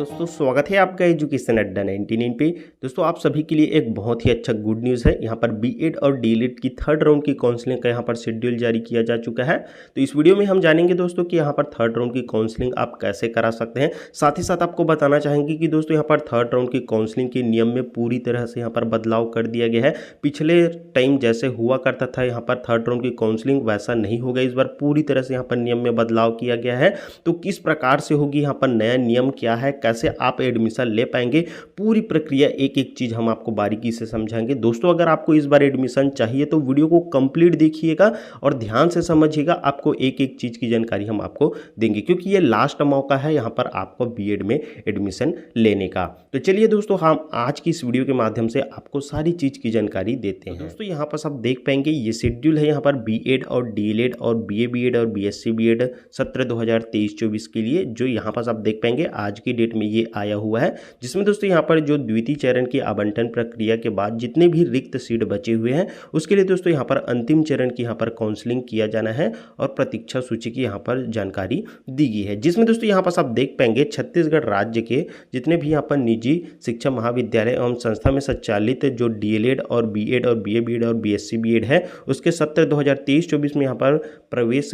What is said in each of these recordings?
दोस्तों, स्वागत है आपका एजुकेशन अड्डा 99 पे। दोस्तों, आप सभी के लिए एक बहुत ही अच्छा गुड न्यूज़ है। यहाँ पर बीएड और डीएलएड की थर्ड राउंड की काउंसलिंग का यहाँ पर शेड्यूल जारी किया जा चुका है। तो इस वीडियो में हम जानेंगे दोस्तों कि यहाँ पर थर्ड राउंड की काउंसलिंग आप कैसे करा सकते हैं। साथ ही साथ आपको बताना चाहेंगे कि दोस्तों यहाँ पर थर्ड राउंड की काउंसलिंग के नियम में पूरी तरह से यहाँ पर बदलाव कर दिया गया है। पिछले टाइम जैसे हुआ करता था यहाँ पर थर्ड राउंड की काउंसलिंग, वैसा नहीं होगा इस बार। पूरी तरह से यहाँ पर नियम में बदलाव किया गया है। तो किस प्रकार से होगी, यहाँ पर नया नियम क्या है, कैसे आप एडमिशन ले पाएंगे, पूरी प्रक्रिया एक एक चीज़ हम आपको बारीकी से समझाएंगे। दोस्तों, अगर आपको इस बार एडमिशन चाहिए तो वीडियो को कंप्लीट देखिएगा और ध्यान से समझिएगा। आपको एक एक चीज़ की जानकारी हम आपको देंगे, क्योंकि ये लास्ट मौका है यहाँ पर आपको बीएड में एडमिशन लेने का। तो चलिए दोस्तों, हम आज की इस वीडियो के माध्यम से आपको सारी चीज़ की जानकारी देते हैं। दोस्तों, यहाँ पर आप देख पाएंगे ये शेड्यूल है यहाँ पर बीएड और डीएलएड और बीए बीएड और बीएससी बीएड सत्र 2023-24 के लिए, जो यहाँ पर आप देख पाएंगे आज की डेट में ये आया हुआ है। जिसमें दोस्तों यहाँ पर जो द्वितीय चरण की आवंटन प्रक्रिया के बाद जितने भी रिक्त सीट बचे हुए हैं उसके लिए दोस्तों यहाँ पर अंतिम चरण की यहाँ पर काउंसलिंग किया जाना है और प्रतीक्षा सूची की यहाँ पर जानकारी दी गई है। जिसमें दोस्तों यहाँ पर आप देख पाएंगे छत्तीसगढ़ राज्य के जितने भी यहाँ पर निजी शिक्षा महाविद्यालय एवं संस्था में संचालित जो डीएलएड और बीएड और बीए बीएड और बीएससी बीएड है उसके सत्र 2023-24 में यहाँ पर प्रवेश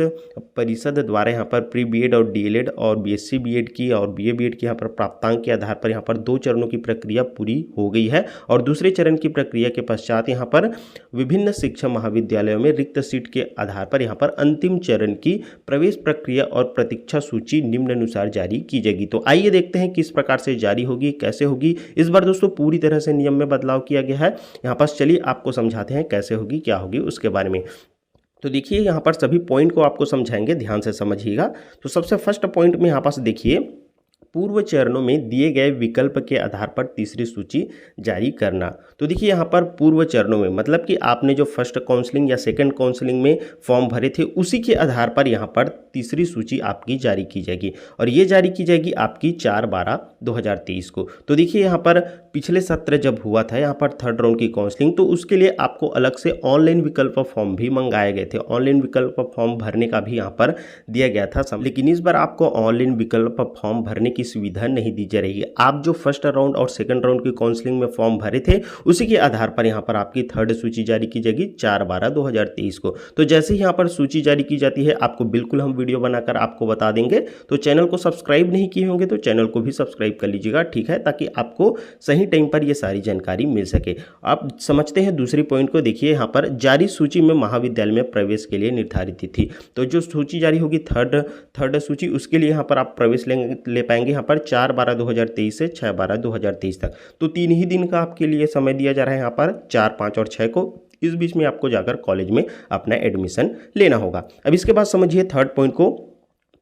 परिषद द्वारा यहाँ पर प्री बीएड और डीएलएड और बीएससी बीएड की और बीए बीएड की यहाँ पर प्राप्तांक के आधार पर यहाँ पर 2 चरणों की प्रक्रिया पूरी हो गई है। और दूसरे चरण की प्रक्रिया के पश्चात यहाँ पर विभिन्न शिक्षा महाविद्यालयों में रिक्त सीट के आधार पर यहाँ पर अंतिम चरण की प्रवेश प्रक्रिया और प्रतीक्षा सूची निम्नानुसार जारी की जाएगी। तो आइए देखते हैं किस प्रकार से जारी होगी, कैसे होगी। इस बार दोस्तों पूरी तरह से नियम में बदलाव किया गया है। यहाँ पर चलिए आपको समझाते हैं कैसे होगी, क्या होगी उसके बारे में। तो देखिए यहाँ पर सभी पॉइंट को आपको समझाएंगे, ध्यान से समझिएगा। तो सबसे फर्स्ट पॉइंट में यहाँ पर देखिए, पूर्व चरणों में दिए गए विकल्प के आधार पर तीसरी सूची जारी करना। तो देखिए यहाँ पर पूर्व चरणों में मतलब कि आपने जो फर्स्ट काउंसलिंग या सेकंड काउंसलिंग में फॉर्म भरे थे उसी के आधार पर यहाँ पर तीसरी सूची आपकी जारी की जाएगी और ये जारी की जाएगी आपकी 4/12/2023 को। तो देखिए यहाँ पर पिछले सत्र जब हुआ था यहाँ पर थर्ड राउंड की काउंसलिंग, तो उसके लिए आपको अलग से ऑनलाइन विकल्प फॉर्म भी मंगाए गए थे। ऑनलाइन विकल्प फॉर्म भरने का भी यहाँ पर दिया गया था, लेकिन इस बार आपको ऑनलाइन विकल्प फॉर्म भरने की सुविधा नहीं दी जा रही है। आप जो फर्स्ट राउंड और सेकंड राउंड की काउंसलिंग में फॉर्म भरे थे उसी के आधार पर यहाँ पर आपकी थर्ड सूची जारी की जाएगी 4/12/2023 को। तो जैसे ही यहाँ पर सूची जारी की जाती है आपको बिल्कुल हम वीडियो बनाकर आपको बता देंगे। तो चैनल को सब्सक्राइब नहीं किए होंगे तो चैनल को भी सब्सक्राइब कर लीजिएगा, ठीक है, ताकि आपको सही टाइम पर ये सारी जानकारी मिल सके। आप समझते हैं दूसरी पॉइंट को। देखिए यहाँ पर जारी सूची में महाविद्यालय में प्रवेश के लिए निर्धारित तिथि, तो जो सूची जारी होगी थर्ड सूची, उसके लिए यहाँ पर आप प्रवेश ले पाएंगे यहाँ पर 4/12/2023 से 6/12/2023 तक। तो 3 ही दिन का आपके लिए समय दिया जा रहा है यहाँ पर, 4, 5 और 6 को। इस बीच में आपको जाकर कॉलेज में अपना एडमिशन लेना होगा। अब इसके बाद समझिए थर्ड पॉइंट को,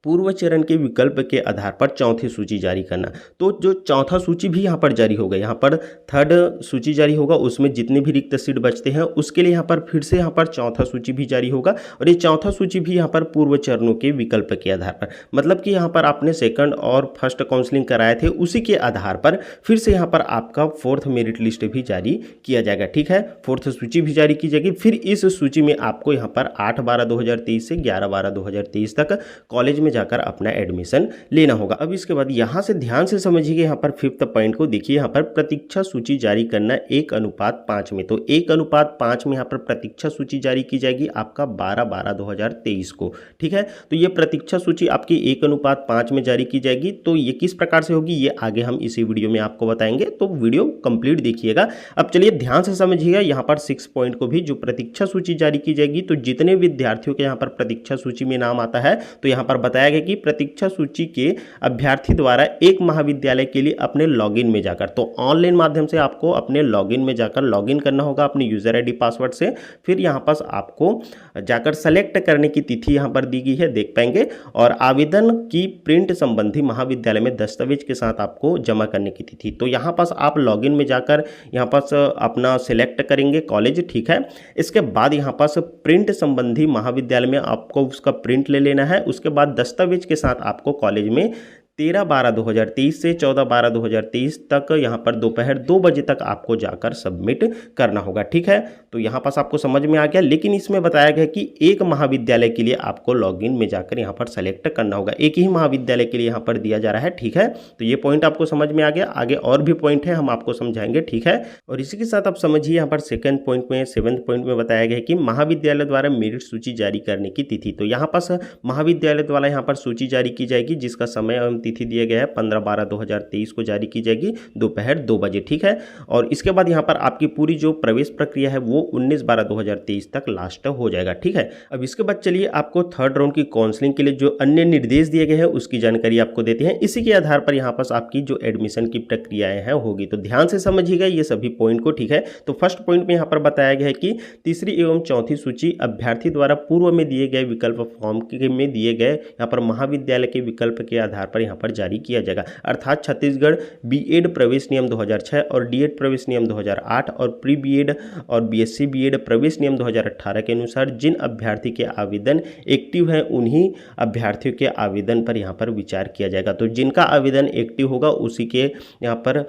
पूर्व चरण के विकल्प के आधार पर चौथी सूची जारी करना। तो जो चौथा सूची भी यहाँ पर जारी होगा, यहाँ पर थर्ड सूची जारी होगा, उसमें जितने भी रिक्त सीट बचते हैं उसके लिए यहाँ पर फिर से यहाँ पर चौथा सूची भी जारी होगा। और ये चौथा सूची भी यहाँ पर पूर्व चरणों के विकल्प के आधार पर, मतलब कि यहाँ पर आपने सेकंड और फर्स्ट काउंसलिंग कराए थे उसी के आधार पर फिर से यहाँ पर आपका फोर्थ मेरिट लिस्ट भी जारी किया जाएगा, ठीक है। फोर्थ सूची भी जारी की जाएगी। फिर इस सूची में आपको यहाँ पर 8/12/2023 से 11/12/2023 तक कॉलेज में जाकर अपना एडमिशन लेना होगा। अब इसके बाद यहां से ध्यान से समझिए यहाँ पर फिफ्थ पॉइंट को। देखिए यहाँ पर प्रतीक्षा सूची जारी करना 1:5 में। तो 1:5 में यहाँ पर प्रतीक्षा सूची जारी की जाएगी आपका 12/12/2023 को, ठीक है। तो ये प्रतीक्षा सूची आपकी 1:5 में जारी की जाएगी। तो ये किस प्रकार से होगी ये आगे हम इसी वीडियो में आपको बताएंगे, तो वीडियो कंप्लीट देखिएगा। अब चलिए ध्यान से समझिएगा यहाँ पर 6 पॉइंट को भी, जो प्रतीक्षा सूची जारी की जाएगी। तो जितने विद्यार्थियों के यहाँ पर प्रतीक्षा सूची में नाम आता है तो यहाँ पर बताया गया कि प्रतीक्षा सूची के अभ्यर्थी द्वारा एक महाविद्यालय के लिए अपने लॉगिन में जाकर, तो ऑनलाइन माध्यम से आपको अपने लॉगिन में जाकर लॉगिन करना होगा अपनी यूजर आईडी पासवर्ड से। फिर यहाँ पास आपको जाकर सेलेक्ट करने की तिथि यहाँ पर दी गई है, देख पाएंगे। और आवेदन की प्रिंट संबंधी महाविद्यालय में दस्तावेज के साथ आपको जमा करने की तिथि। तो यहाँ पास आप लॉगिन में जाकर यहाँ पास अपना सिलेक्ट करेंगे कॉलेज, ठीक है। इसके बाद यहाँ पास प्रिंट संबंधी महाविद्यालय में आपको उसका प्रिंट ले लेना है। उसके बाद दस्तावेज के साथ आपको कॉलेज में 13/12/2023 से 14/12/2023 तक यहाँ पर दोपहर 2 बजे तक आपको जाकर सबमिट करना होगा। ठीक है, तो यहाँ पास आपको समझ में आ गया। लेकिन इसमें बताया गया कि एक महाविद्यालय के लिए आपको लॉगिन में जाकर यहाँ पर सेलेक्ट करना होगा, एक ही महाविद्यालय के लिए यहाँ पर दिया जा रहा है। ठीक है, तो ये पॉइंट आपको समझ में आ गया। आगे और भी पॉइंट है, हम आपको समझाएंगे। ठीक है, और इसी के साथ आप समझिए यहाँ पर सेकंड पॉइंट में 7th पॉइंट में बताया गया है कि महाविद्यालय द्वारा मेरिट सूची जारी करने की तिथि। तो यहाँ पास महाविद्यालय द्वारा यहाँ पर सूची जारी की जाएगी, जिसका समय एवं तिथि दिया गया है 15/12/2023 को जारी की जाएगी दोपहर 2 बजे। ठीक है, और इसके बाद यहाँ पर आपकी पूरी जो प्रवेश प्रक्रिया है वो 19/12/2023 तक लास्ट हो जाएगा। ठीक है, अब इसके बाद चलिए आपको थर्ड राउंड की काउंसलिंग के लिए जो अन्य निर्देश दिए गए हैं उसकी जानकारी आपको देते हैं। इसी के आधार पर यहाँ पर आपकी जो एडमिशन की प्रक्रियाएं हैं होगी, तो ध्यान से समझिएगा ये सभी पॉइंट को। ठीक है, तो फर्स्ट पॉइंट में यहाँ पर बताया गया है कि तीसरी एवं चौथी सूची अभ्यर्थी द्वारा पूर्व में दिए गए विकल्प फॉर्म में दिए गए यहाँ पर महाविद्यालय के विकल्प के आधार पर यहाँ पर जारी किया जाएगा। अर्थात छत्तीसगढ़ बीएड प्रवेश नियम 2006 और डीएड प्रवेश नियम 2008 और प्री बीएड और बीएससी बीएड प्रवेश नियम 2018 के अनुसार जिन अभ्यर्थी के आवेदन एक्टिव हैं उन्हीं अभ्यर्थियों के आवेदन पर यहाँ पर विचार किया जाएगा। तो जिनका आवेदन एक्टिव होगा उसी के यहाँ पर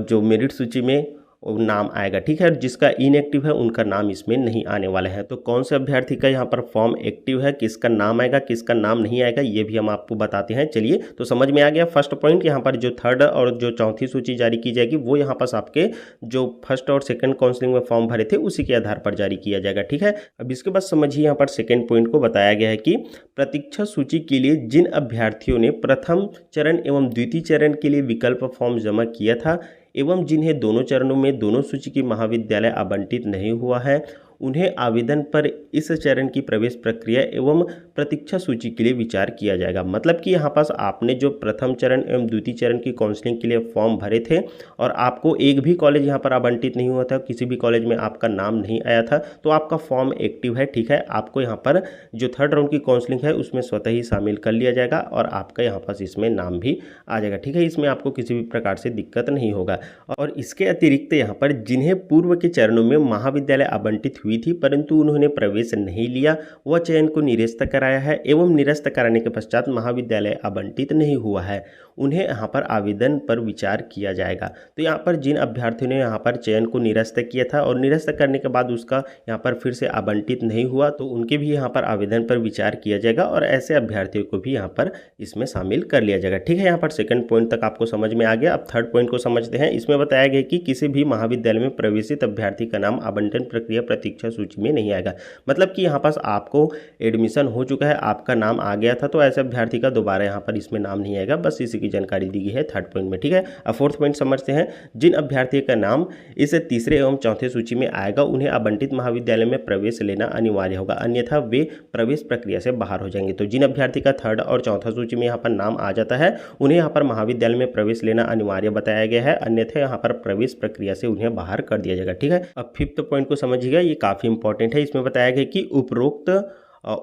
जो मेरिट सूची में नाम आएगा। ठीक है, जिसका इनएक्टिव है उनका नाम इसमें नहीं आने वाला है। तो कौन से अभ्यर्थी का यहाँ पर फॉर्म एक्टिव है, किसका नाम आएगा, किसका नाम नहीं आएगा, ये भी हम आपको बताते हैं। चलिए, तो समझ में आ गया फर्स्ट पॉइंट। यहाँ पर जो थर्ड और जो चौथी सूची जारी की जाएगी वो यहाँ पर आपके जो फर्स्ट और सेकंड काउंसलिंग में फॉर्म भरे थे उसी के आधार पर जारी किया जाएगा। ठीक है, अब इसके बाद समझिए यहाँ पर सेकेंड पॉइंट को बताया गया है कि प्रतीक्षा सूची के लिए जिन अभ्यर्थियों ने प्रथम चरण एवं द्वितीय चरण के लिए विकल्प फॉर्म जमा किया था एवं जिन्हें दोनों चरणों में दोनों सूची की महाविद्यालय आवंटित नहीं हुआ है, उन्हें आवेदन पर इस चरण की प्रवेश प्रक्रिया एवं प्रतीक्षा सूची के लिए विचार किया जाएगा। मतलब कि यहाँ पास आपने जो प्रथम चरण एवं द्वितीय चरण की काउंसलिंग के लिए फॉर्म भरे थे और आपको एक भी कॉलेज यहाँ पर आवंटित नहीं हुआ था, किसी भी कॉलेज में आपका नाम नहीं आया था, तो आपका फॉर्म एक्टिव है। ठीक है, आपको यहाँ पर जो थर्ड राउंड की काउंसलिंग है उसमें स्वतः ही शामिल कर लिया जाएगा और आपका यहाँ पास इसमें नाम भी आ जाएगा। ठीक है, इसमें आपको किसी भी प्रकार से दिक्कत नहीं होगा। और इसके अतिरिक्त यहाँ पर जिन्हें पूर्व के चरणों में महाविद्यालय आवंटित हुई थी परंतु उन्होंने प्रवेश नहीं लिया, वह चयन को निरस्त कराया है एवं निरस्त कराने के पश्चात महाविद्यालय आवंटित नहीं हुआ है, उन्हें यहाँ पर आवेदन पर विचार किया जाएगा। तो यहाँ पर जिन अभ्यर्थियों ने यहाँ पर चयन को निरस्त किया था और निरस्त करने के बाद उसका यहाँ पर फिर से आवंटित नहीं हुआ, तो उनके भी यहाँ पर आवेदन पर विचार किया जाएगा और ऐसे अभ्यर्थियों को भी यहाँ पर इसमें शामिल कर लिया जाएगा। ठीक है, यहाँ पर सेकंड पॉइंट तक आपको समझ में आ गया। अब थर्ड पॉइंट को समझते हैं। इसमें बताया गया कि किसी भी महाविद्यालय में प्रवेशित अभ्यर्थी का नाम आवंटन प्रक्रिया प्रतीक्षा सूची में नहीं आएगा। मतलब कि यहाँ पास आपको एडमिशन हो चुका है, आपका नाम आ गया था, तो ऐसे अभ्यर्थी का दोबारा यहाँ पर इसमें नाम नहीं आएगा। बस इसी की जानकारी दी गई है थर्ड पॉइंट में। ठीक है, अब फोर्थ पॉइंट समझते हैं। जिन अभ्यर्थियों का नाम इस तीसरे एवं चौथे सूची में आएगा उन्हें आवंटित महाविद्यालय में प्रवेश लेना अनिवार्य होगा, अन्यथा वे प्रवेश प्रक्रिया से बाहर हो जाएंगे। तो जिन अभ्यर्थी का थर्ड और चौथा सूची में यहाँ पर नाम आ जाता है उन्हें यहाँ पर महाविद्यालय में प्रवेश लेना अनिवार्य बताया गया है, अन्यथा यहाँ पर प्रवेश प्रक्रिया से उन्हें बाहर कर दिया जाएगा। ठीक है, अब फिफ्थ पॉइंट को समझिएगा, ये काफी इंपॉर्टेंट है। इसमें बताया गया कि उपरोक्त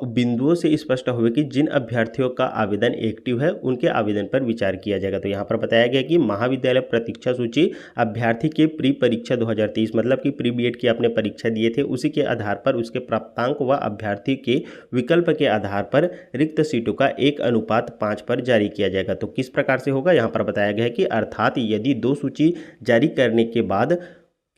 बिंदुओं से स्पष्ट हुए कि जिन अभ्यर्थियों का आवेदन एक्टिव है उनके आवेदन पर विचार किया जाएगा। तो यहाँ पर बताया गया कि महाविद्यालय प्रतीक्षा सूची अभ्यर्थी के प्री परीक्षा 2023 मतलब कि प्री बीएड की आपने परीक्षा दिए थे उसी के आधार पर उसके प्राप्तांक व अभ्यर्थी के विकल्प के आधार पर रिक्त सीटों का 1:5 पर जारी किया जाएगा। तो किस प्रकार से होगा, यहाँ पर बताया गया है कि अर्थात यदि 2 सूची जारी करने के बाद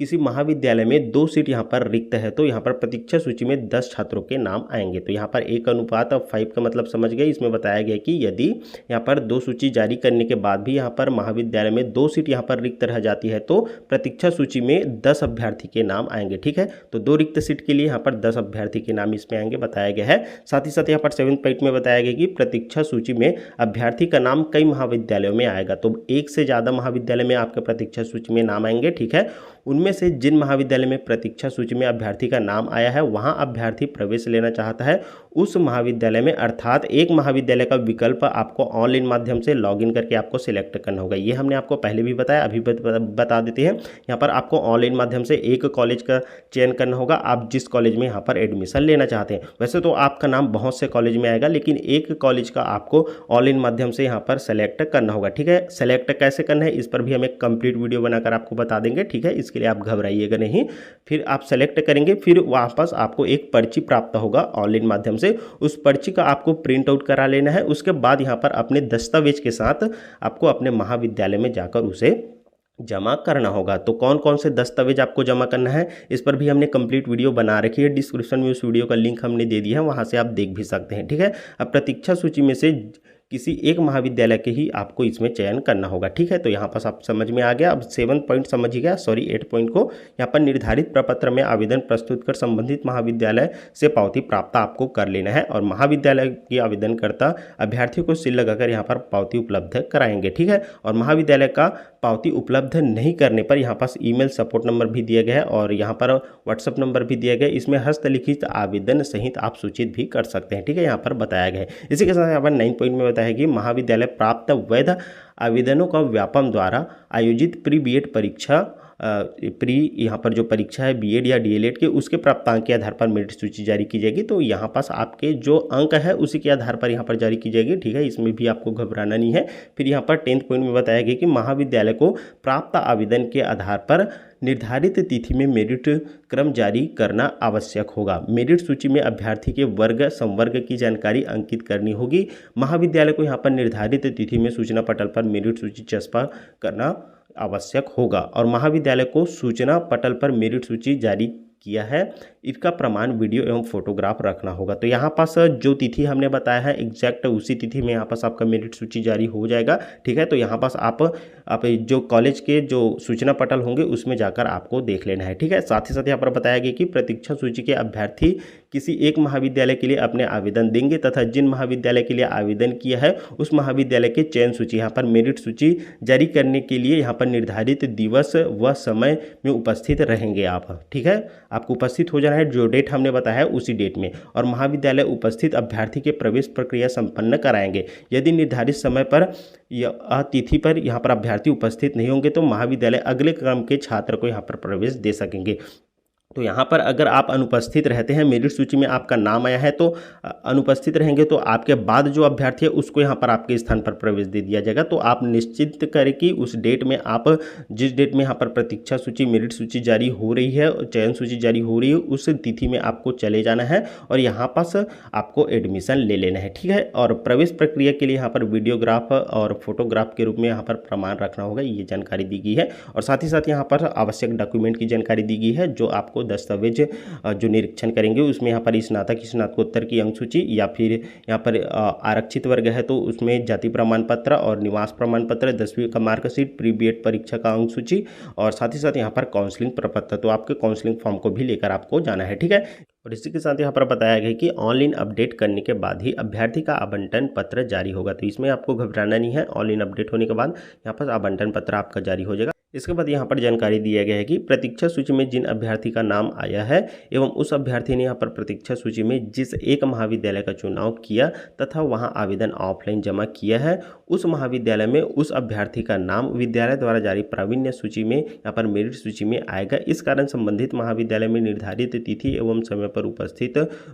किसी महाविद्यालय में 2 सीट यहाँ पर रिक्त है तो यहाँ पर प्रतीक्षा सूची में 10 छात्रों के नाम आएंगे। तो यहाँ पर 1:5 का मतलब समझ गए। इसमें बताया गया कि यदि यहाँ पर 2 सूची जारी करने के बाद भी यहाँ पर महाविद्यालय में 2 सीट यहाँ पर रिक्त रह जाती है तो प्रतीक्षा सूची में 10 अभ्यर्थी के नाम आएंगे। ठीक है, तो 2 रिक्त सीट के लिए यहाँ पर 10 अभ्यर्थी के नाम इसमें आएंगे बताया गया है। साथ ही साथ यहाँ पर 7th पॉइंट में बताया गया कि प्रतीक्षा सूची में अभ्यर्थी का नाम कई महाविद्यालयों में आएगा, तो एक से ज़्यादा महाविद्यालय में आपके प्रतीक्षा सूची में नाम आएंगे। ठीक है, उनमें से जिन महाविद्यालय में प्रतीक्षा सूची में अभ्यर्थी का नाम आया है वहां अभ्यर्थी प्रवेश लेना चाहता है उस महाविद्यालय में, अर्थात एक महाविद्यालय का विकल्प आपको ऑनलाइन माध्यम से लॉगिन करके आपको सिलेक्ट करना होगा। ये हमने आपको पहले भी बताया, अभी बता देते हैं। यहाँ पर आपको ऑनलाइन माध्यम से एक कॉलेज का चयन करना होगा, आप जिस कॉलेज में यहाँ पर एडमिशन लेना चाहते हैं। वैसे तो आपका नाम बहुत से कॉलेज में आएगा लेकिन एक कॉलेज का आपको ऑनलाइन माध्यम से यहाँ पर सेलेक्ट करना होगा। ठीक है, सेलेक्ट कैसे करना है इस पर भी हम एक कंप्लीट वीडियो बनाकर आपको बता देंगे। ठीक है, इसके लिए आप घबराइएगा नहीं। फिर आप सेलेक्ट करेंगे, फिर वापस आपको एक पर्ची प्राप्त होगा ऑनलाइन माध्यम से, उस पर्ची का आपको प्रिंट आउट करा लेना है। उसके बाद यहाँ पर अपने दस्तावेज के साथ आपको अपने महाविद्यालय में जाकर उसे जमा करना होगा। तो कौन कौन से दस्तावेज आपको जमा करना है इस पर भी हमने कंप्लीट वीडियो बना रखी है, डिस्क्रिप्शन में उस वीडियो का लिंक हमने दे दिया है, वहां से आप देख भी सकते हैं। ठीक है, अब प्रतीक्षा सूची में से किसी एक महाविद्यालय के ही आपको इसमें चयन करना होगा। ठीक है, तो यहाँ पर आप समझ में आ गया। अब 7 पॉइंट समझिएगा, 8 पॉइंट को यहाँ पर निर्धारित प्रपत्र में आवेदन प्रस्तुत कर संबंधित महाविद्यालय से पावती प्राप्त आपको कर लेना है और महाविद्यालय के आवेदनकर्ता अभ्यर्थियों को सील लगाकर यहाँ पर पावती उपलब्ध कराएंगे। ठीक है, और महाविद्यालय का पावती उपलब्ध नहीं करने पर यहाँ पास ईमेल सपोर्ट नंबर भी दिया गया है और यहाँ पर व्हाट्सअप नंबर भी दिया गया है। इसमें हस्तलिखित आवेदन सहित आप सूचित भी कर सकते हैं। ठीक है, यहाँ पर बताया गया है। इसी के साथ यहाँ पर 9 पॉइंट में बताया कि महाविद्यालय प्राप्त वैध आवेदनों का व्यापम द्वारा आयोजित प्री बीएड परीक्षा यहाँ पर जो परीक्षा है बीएड या डीएलएड के, उसके प्राप्तांक के आधार पर मेरिट सूची जारी की जाएगी। तो यहाँ पास आपके जो अंक है उसी के आधार पर यहाँ पर जारी की जाएगी। ठीक है, इसमें भी आपको घबराना नहीं है। फिर यहाँ पर 10 पॉइंट में बताया गया कि महाविद्यालय को प्राप्त आवेदन के आधार पर निर्धारित तिथि में मेरिट क्रम जारी करना आवश्यक होगा। मेरिट सूची में अभ्यर्थी के वर्ग संवर्ग की जानकारी अंकित करनी होगी। महाविद्यालय को यहाँ पर निर्धारित तिथि में सूचना पटल पर मेरिट सूची चस्पा करना आवश्यक होगा और महाविद्यालय को सूचना पटल पर मेरिट सूची जारी किया है इसका प्रमाण वीडियो एवं फोटोग्राफ रखना होगा। तो यहाँ पास जो तिथि हमने बताया है एग्जैक्ट उसी तिथि में यहाँ पास आपका मेरिट सूची जारी हो जाएगा। ठीक है, तो यहाँ पास आप जो कॉलेज के जो सूचना पटल होंगे उसमें जाकर आपको देख लेना है। ठीक है, साथ ही साथ यहाँ पर बताया गया कि प्रतीक्षा सूची के अभ्यर्थी किसी एक महाविद्यालय के लिए अपने आवेदन देंगे तथा जिन महाविद्यालय के लिए आवेदन किया है उस महाविद्यालय के चयन सूची यहाँ पर मेरिट सूची जारी करने के लिए यहाँ पर निर्धारित दिवस व समय में उपस्थित रहेंगे आप। ठीक है, आपको उपस्थित हो जाना है, जो डेट हमने बताया है उसी डेट में, और महाविद्यालय उपस्थित अभ्यर्थी के प्रवेश प्रक्रिया संपन्न कराएंगे। यदि निर्धारित समय पर या तिथि पर यहाँ पर अभ्यर्थी उपस्थित नहीं होंगे तो महाविद्यालय अगले क्रम के छात्र को यहाँ पर प्रवेश दे सकेंगे। तो यहाँ पर अगर आप अनुपस्थित रहते हैं, मेरिट सूची में आपका नाम आया है तो अनुपस्थित रहेंगे तो आपके बाद जो अभ्यर्थी है उसको यहाँ पर आपके स्थान पर प्रवेश दे दिया जाएगा। तो आप निश्चित करें कि उस डेट में आप जिस डेट में यहाँ पर प्रतीक्षा सूची मेरिट सूची जारी हो रही है, चयन सूची जारी हो रही है, उस तिथि में आपको चले जाना है और यहाँ पास आपको एडमिशन ले लेना है। ठीक है, और प्रवेश प्रक्रिया के लिए यहाँ पर वीडियोग्राफ और फोटोग्राफ के रूप में यहाँ पर प्रमाण रखना होगा, ये जानकारी दी गई है। और साथ ही साथ यहाँ पर आवश्यक डॉक्यूमेंट की जानकारी दी गई है जो आपको दस्तावेज जो निरीक्षण करेंगे उसमें यहाँ पर स्नातक स्नातकोत्तर की अंक सूची या फिर यहाँ पर आरक्षित वर्ग है तो उसमें जाति प्रमाण पत्र और निवास प्रमाण पत्र, 10वीं का मार्कशीट, प्री बीएड परीक्षा का अंक सूची और साथ ही साथ यहाँ पर काउंसलिंग प्रपत्र, तो आपके काउंसलिंग फॉर्म को भी लेकर आपको जाना है। ठीक है, और इसी के साथ यहाँ पर बताया गया कि ऑनलाइन अपडेट करने के बाद ही अभ्यर्थी का आवंटन पत्र जारी होगा। तो इसमें आपको घबराना नहीं है, ऑनलाइन अपडेट होने के बाद यहाँ पर आवंटन पत्र आपका जारी हो जाएगा। इसके बाद यहाँ पर जानकारी दिया गया है कि प्रतीक्षा सूची में जिन अभ्यर्थी का नाम आया है एवं उस अभ्यर्थी ने यहाँ पर प्रतीक्षा सूची में जिस एक महाविद्यालय का चुनाव किया तथा वहाँ आवेदन ऑफलाइन जमा किया है, उस महाविद्यालय में उस अभ्यर्थी का नाम विद्यालय द्वारा जारी प्रावीण्य सूची में यहाँ पर मेरिट सूची में आएगा। इस कारण संबंधित महाविद्यालय में निर्धारित तिथि एवं समय पर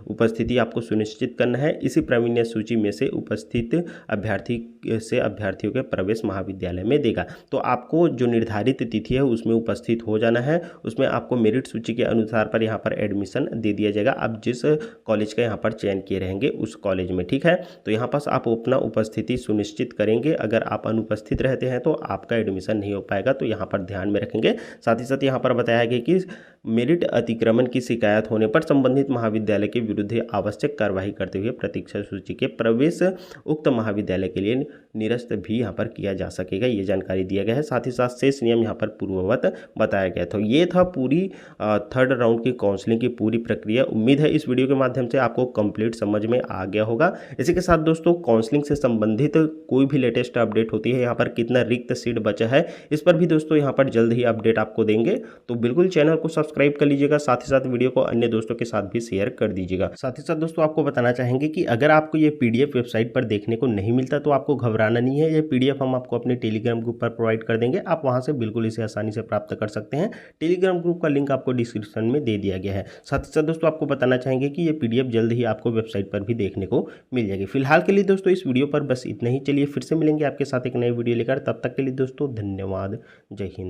उपस्थिति आपको सुनिश्चित करना है। इसी प्रावीण्य सूची में से उपस्थित अभ्यर्थी से अभ्यर्थियों के प्रवेश महाविद्यालय में देगा। तो आपको जो निर्धारित तिथि है उसमें उपस्थित हो जाना है, उसमें आपको मेरिट सूची के अनुसार पर यहाँ पर एडमिशन दे दिया जाएगा। आप जिस कॉलेज का यहाँ पर चयन किए रहेंगे उस कॉलेज में। ठीक है, तो यहाँ पास आप अपना उपस्थिति सुनिश्चित करेंगे। अगर आप अनुपस्थित रहते हैं तो आपका एडमिशन नहीं हो पाएगा, तो यहाँ पर ध्यान में रखेंगे। साथ ही साथ यहाँ पर बताया गया कि मेरिट अतिक्रमण की शिकायत होने पर संबंधित महाविद्यालय के विरुद्ध आवश्यक कार्रवाई करते हुए प्रतीक्षा सूची के प्रवेश उक्त महाविद्यालय के लिए निरस्त भी यहाँ पर किया जा सकेगा, ये जानकारी दिया गया है। साथ ही साथ शेष नियम यहाँ पर पूर्ववत बताया गया था। ये था पूरी थर्ड राउंड की काउंसलिंग की पूरी प्रक्रिया। उम्मीद है इस वीडियो के माध्यम से आपको कंप्लीट समझ में आ गया होगा। इसी के साथ दोस्तों काउंसलिंग से संबंधित कोई भी लेटेस्ट अपडेट होती है, यहाँ पर कितना रिक्त सीट बचा है इस पर भी दोस्तों यहाँ पर जल्द ही अपडेट आपको देंगे, तो बिल्कुल चैनल को सब्सक्राइब कर लीजिएगा। साथ ही साथ वीडियो को अन्य दोस्तों के साथ भी शेयर कर दीजिएगा। साथ ही साथ दोस्तों आपको बताना चाहेंगे कि अगर आपको ये पीडीएफ वेबसाइट पर देखने को नहीं मिलता तो आपको घबराना नहीं है, ये पीडीएफ हम आपको अपने टेलीग्राम ग्रुप पर प्रोवाइड कर देंगे। आप वहां से बिल्कुल इसे आसानी से प्राप्त कर सकते हैं। टेलीग्राम ग्रुप का लिंक आपको डिस्क्रिप्शन में दे दिया गया है। साथ ही साथ दोस्तों आपको बताना चाहेंगे कि ये पीडीएफ जल्द ही आपको वेबसाइट पर भी देखने को मिल जाएगी। फिलहाल के लिए दोस्तों इस वीडियो पर बस इतना ही। चलिए फिर से मिलेंगे आपके साथ एक नई वीडियो लेकर, तब तक के लिए दोस्तों धन्यवाद। जय हिंद।